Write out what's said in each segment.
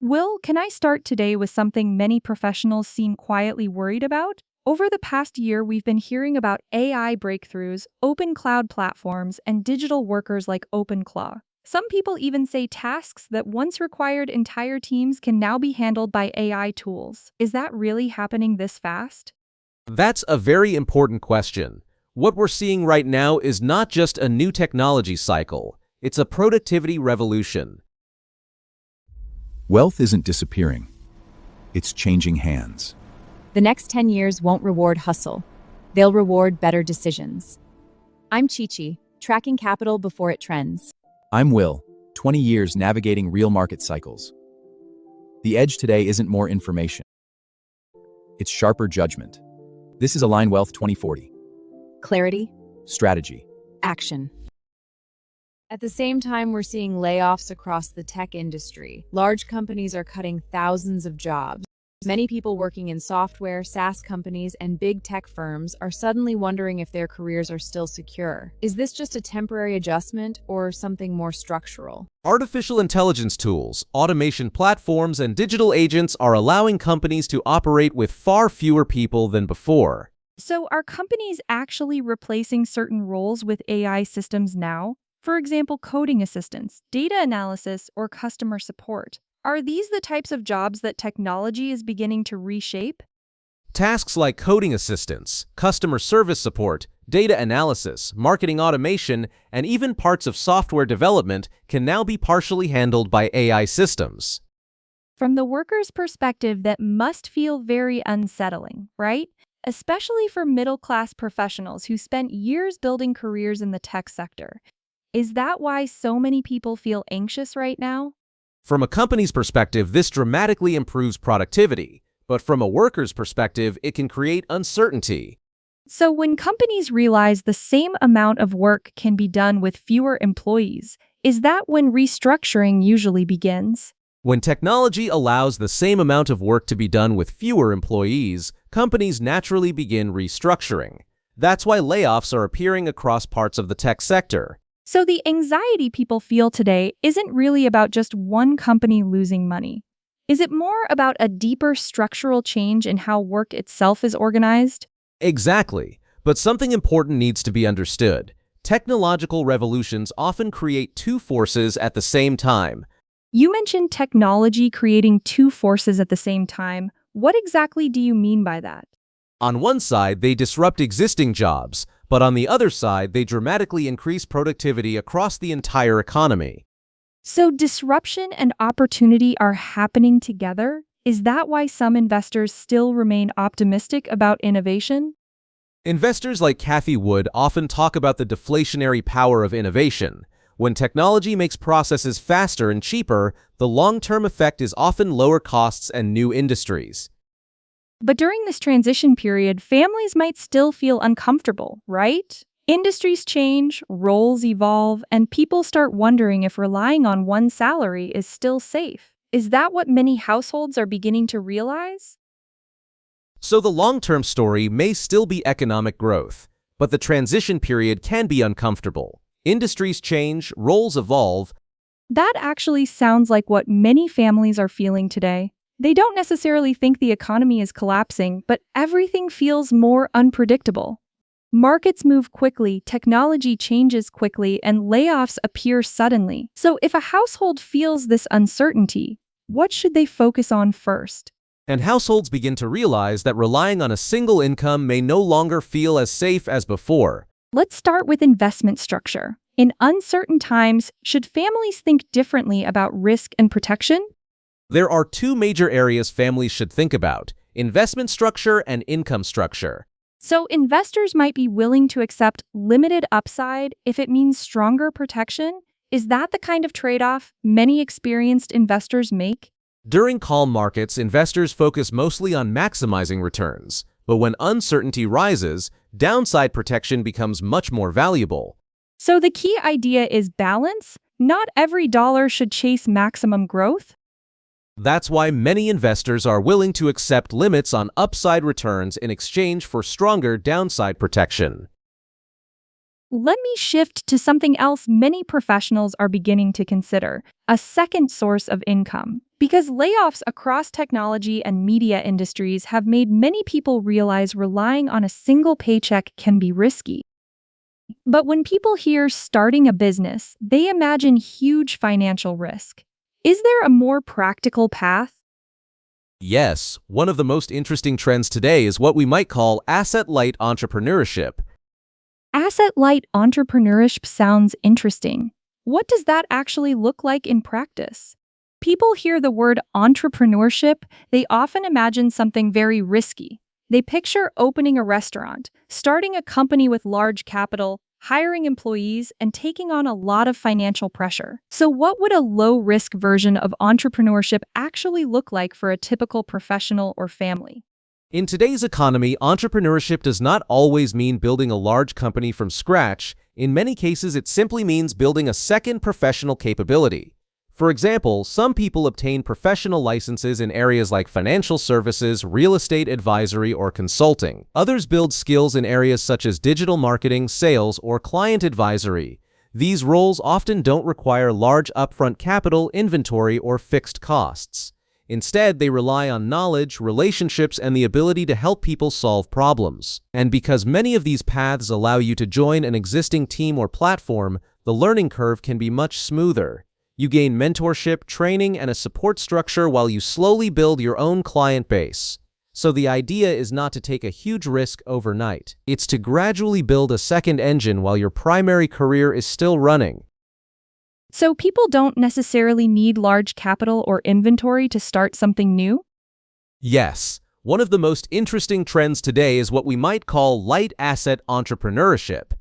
Will, can I start today with something many professionals seem quietly worried about? Over the past year, we've been hearing about AI breakthroughs, open cloud platforms, and digital workers like OpenClaw. Some people even say tasks that once required entire teams can now be handled by AI tools. Is that really happening this fast? That's a very important question. What we're seeing right now is not just a new technology cycle, it's a productivity revolution. Wealth isn't disappearing. It's changing hands. The next 10 years won't reward hustle. They'll reward better decisions. I'm Chi-Chi, tracking capital before it trends. I'm Will, 20 years navigating real market cycles. The edge today isn't more information. It's sharper judgment. This is Align Wealth 2040. Clarity, Strategy. action. At the same time, we're seeing layoffs across the tech industry. Large companies are cutting thousands of jobs. Many people working in software, SaaS companies, and big tech firms are suddenly wondering if their careers are still secure. Is this just a temporary adjustment or something more structural? Artificial intelligence tools, automation platforms, and digital agents are allowing companies to operate with far fewer people than before. So, are companies actually replacing certain roles with AI systems now? For example, coding assistants, data analysis, or customer support. Are these the types of jobs that technology is beginning to reshape? Tasks like coding assistance, customer service support, data analysis, marketing automation, and even parts of software development can now be partially handled by AI systems. From the worker's perspective, that must feel very unsettling, right? Especially for middle-class professionals who spent years building careers in the tech sector. Is that why so many people feel anxious right now? From a company's perspective, this dramatically improves productivity, but from a worker's perspective, it can create uncertainty. So when companies realize the same amount of work can be done with fewer employees, is that when restructuring usually begins? When technology allows the same amount of work to be done with fewer employees, companies naturally begin restructuring. That's why layoffs are appearing across parts of the tech sector. So the anxiety people feel today isn't really about just one company losing money. Is it more about a deeper structural change in how work itself is organized? Exactly, but something important needs to be understood. Technological revolutions often create two forces at the same time. You mentioned technology creating two forces at the same time. What exactly do you mean by that? On one side, they disrupt existing jobs, but on the other side, they dramatically increase productivity across the entire economy. So disruption and opportunity are happening together? Is that why some investors still remain optimistic about innovation? Investors like Cathie Wood often talk about the deflationary power of innovation. When technology makes processes faster and cheaper, the long-term effect is often lower costs and new industries. But during this transition period, families might still feel uncomfortable, right? Industries change, roles evolve, and people start wondering if relying on one salary is still safe. Is that what many households are beginning to realize? So the long-term story may still be economic growth, but the transition period can be uncomfortable. Industries change, roles evolve. That actually sounds like what many families are feeling today. They don't necessarily think the economy is collapsing, but everything feels more unpredictable. Markets move quickly, technology changes quickly, and layoffs appear suddenly. So if a household feels this uncertainty, what should they focus on first? And households begin to realize that relying on a single income may no longer feel as safe as before. Let's start with investment structure. In uncertain times, should families think differently about risk and protection? There are two major areas families should think about: investment structure and income structure. So investors might be willing to accept limited upside if it means stronger protection? Is that the kind of trade-off many experienced investors make? During calm markets, investors focus mostly on maximizing returns. But when uncertainty rises, downside protection becomes much more valuable. So the key idea is balance. Not every dollar should chase maximum growth. That's why many investors are willing to accept limits on upside returns in exchange for stronger downside protection. Let me shift to something else many professionals are beginning to consider: a second source of income. Because layoffs across technology and media industries have made many people realize relying on a single paycheck can be risky. But when people hear starting a business, they imagine huge financial risk. Is there a more practical path? Yes, one of the most interesting trends today is what we might call asset-light entrepreneurship. Asset-light entrepreneurship sounds interesting. What does that actually look like in practice? People hear the word entrepreneurship, they often imagine something very risky. They picture opening a restaurant, starting a company with large capital, hiring employees, and taking on a lot of financial pressure. So, what would a low-risk version of entrepreneurship actually look like for a typical professional or family? In today's economy, entrepreneurship does not always mean building a large company from scratch. In many cases, it simply means building a second professional capability. For example, some people obtain professional licenses in areas like financial services, real estate advisory, or consulting. Others build skills in areas such as digital marketing, sales, or client advisory. These roles often don't require large upfront capital, inventory, or fixed costs. Instead, they rely on knowledge, relationships, and the ability to help people solve problems. And because many of these paths allow you to join an existing team or platform, the learning curve can be much smoother. You gain mentorship, training, and a support structure while you slowly build your own client base. So the idea is not to take a huge risk overnight. It's to gradually build a second engine while your primary career is still running. So, people don't necessarily need large capital or inventory to start something new? Yes, one of the most interesting trends today is what we might call light asset entrepreneurship.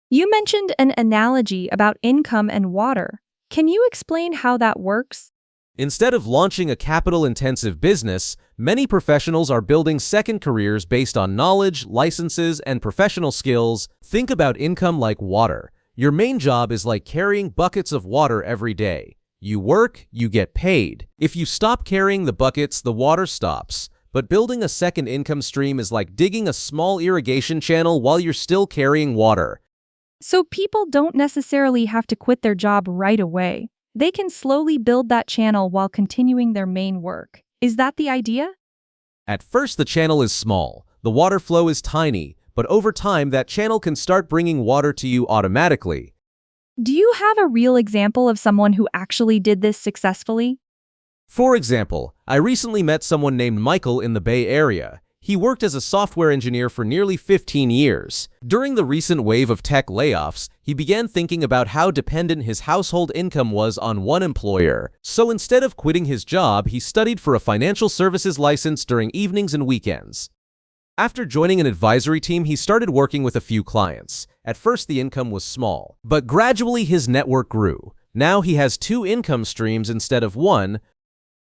You mentioned an analogy about income and water. Can you explain how that works? Instead of launching a capital-intensive business, many professionals are building second careers based on knowledge, licenses, and professional skills. Think about income like water. Your main job is like carrying buckets of water every day. You work, you get paid. If you stop carrying the buckets, the water stops. But building a second income stream is like digging a small irrigation channel while you're still carrying water. So, people don't necessarily have to quit their job right away. They can slowly build that channel while continuing their main work. Is that the idea? At first, the channel is small. The water flow is tiny. But over time, that channel can start bringing water to you automatically. Do you have a real example of someone who actually did this successfully? For example, I recently met someone named Michael in the Bay Area. He worked as a software engineer for nearly 15 years. During the recent wave of tech layoffs, he began thinking about how dependent his household income was on one employer. So instead of quitting his job, he studied for a financial services license during evenings and weekends. After joining an advisory team, he started working with a few clients. At first, the income was small, but gradually his network grew. Now he has 2 income streams instead of 1.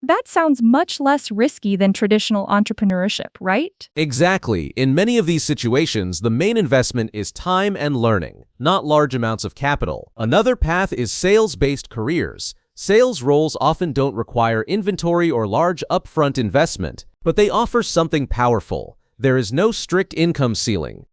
That sounds much less risky than traditional entrepreneurship, right? Exactly. In many of these situations, the main investment is time and learning, not large amounts of capital. Another path is sales-based careers. Sales roles often don't require inventory or large upfront investment, but they offer something powerful. There is no strict income ceiling.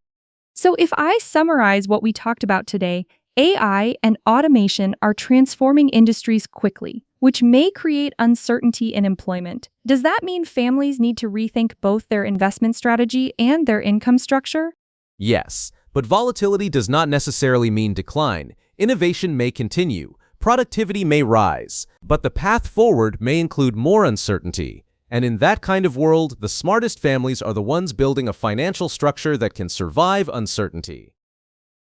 So, if I summarize what we talked about today, AI and automation are transforming industries quickly, which may create uncertainty in employment. Does that mean families need to rethink both their investment strategy and their income structure? Yes, but volatility does not necessarily mean decline. Innovation may continue, productivity may rise, but the path forward may include more uncertainty. And in that kind of world, the smartest families are the ones building a financial structure that can survive uncertainty.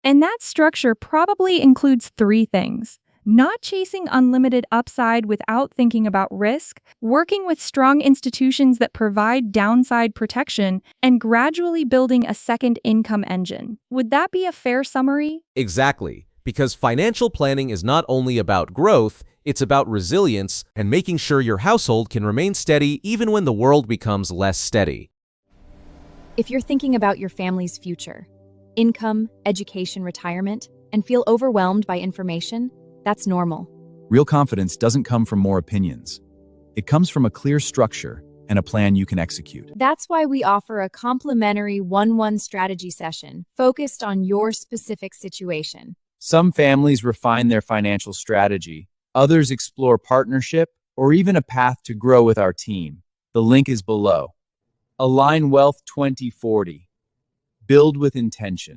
And that structure probably includes 3 things: not chasing unlimited upside without thinking about risk, working with strong institutions that provide downside protection, and gradually building a second income engine. Would that be a fair summary? Exactly, because financial planning is not only about growth, it's about resilience and making sure your household can remain steady even when the world becomes less steady. If you're thinking about your family's future, income, education, retirement, and feel overwhelmed by information, that's normal. Real confidence doesn't come from more opinions. It comes from a clear structure and a plan you can execute. That's why we offer a complimentary 1-1 strategy session focused on your specific situation. Some families refine their financial strategy. Others explore partnership, or even a path to grow with our team, the link is below. Align Wealth 2040. Build with intention.